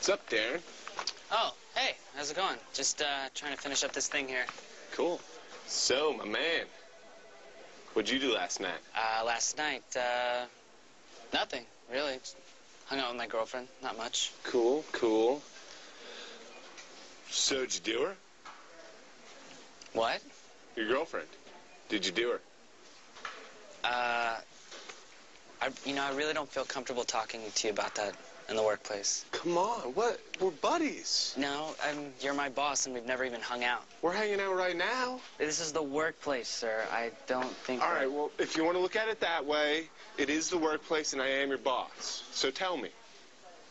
What's up, Darren? Oh, hey, how's it going? Just trying to finish up this thing here. Cool. So, my man, what'd you do last night? Last night, nothing, really. Just hung out with my girlfriend, not much. Cool, cool. So, did you do her? What? Your girlfriend. Did you do her? I really don't feel comfortable talking to you about that in the workplace. Come on, what? We're buddies. No, you're my boss and we've never even hung out. We're hanging out right now. This is the workplace, sir. I don't think All right, well, if you want to look at it that way, it is the workplace and I am your boss. So tell me.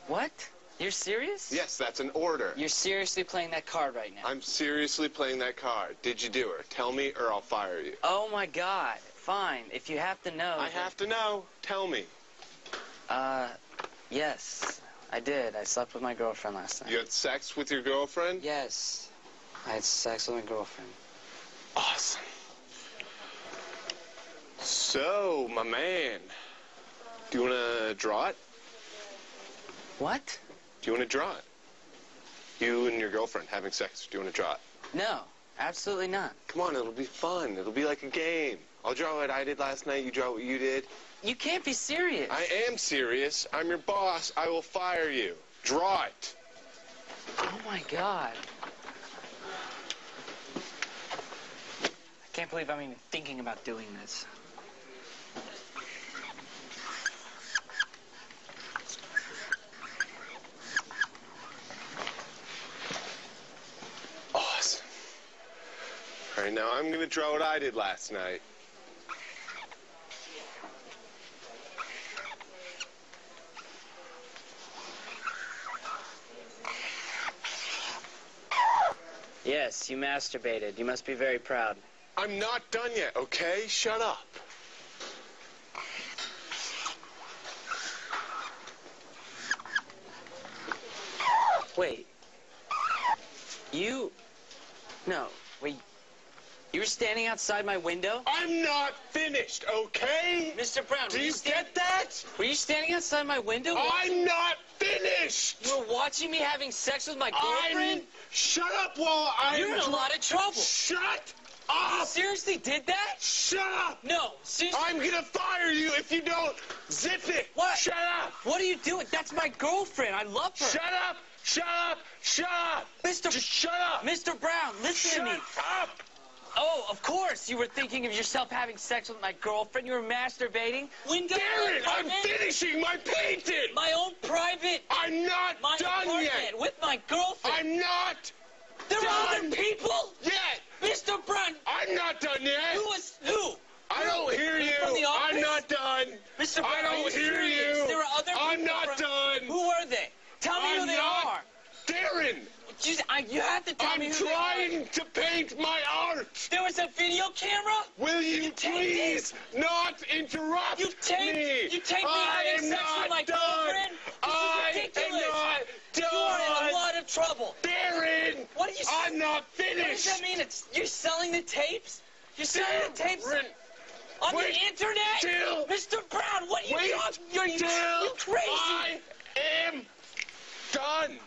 What? You're serious? Yes, that's an order. You're seriously playing that card right now? I'm seriously playing that card. Did you do her? Tell me or I'll fire you. Oh, my God. Fine. If you have to know... I have to know. Tell me. Yes, I did. I slept with my girlfriend last night. You had sex with your girlfriend? Yes. I had sex with my girlfriend. Awesome. So, my man, do you want to draw it? What? Do you want to draw it? You and your girlfriend having sex. Do you want to draw it? No, absolutely not. Come on, it'll be fun. It'll be like a game. I'll draw what I did last night. You draw what you did. You can't be serious. I am serious. I'm your boss. I will fire you. Draw it. Oh, my God. I can't believe I'm even thinking about doing this. Awesome. All right, now I'm going to draw what I did last night. Yes, you masturbated. You must be very proud. I'm not done yet, okay? Shut up. Wait. No, wait. You were standing outside my window? I'm not finished, okay? Mr. Brown, Do you get that? Were you standing outside my window? I'm not finished! You were watching me having sex with my girlfriend? Shut up while I'm... You're in a lot of trouble. Shut You up! seriously did that? Shut up! No, seriously. I'm gonna fire you if you don't zip it! What? Shut up! What are you doing? That's my girlfriend. I love her. Shut up! Shut up! Shut up! Mr. Just shut up! Mr. Brown, listen Shut to me. up! Oh, of course. You were thinking of yourself having sex with my girlfriend. You were masturbating. Window. Darren, I'm finishing my painting! My own private. I'm not My done apartment yet! with my girlfriend. I'm not There are done other people. yet! Mr. Brown. I'm not done yet! Who? I don't hear you! From the office? I'm not done! Mr. Brown, I don't are you hear serious? you! There are other people. I'm not done! Who are they? Tell me who I'm they not- are. Darren! You have to tell me I'm who they are. trying to paint my art! There was a video camera? Will you taped please not interrupt You taped me? me I having am sex not with my done. girlfriend? I This is ridiculous. am not done. You are in a lot of trouble. Darren! What are you I'm not What does finished! that mean? You're selling the tapes? You're selling the tapes Darren, on wait the internet? till- Mr. Brown, what are you wait doing? till You're crazy. I am done!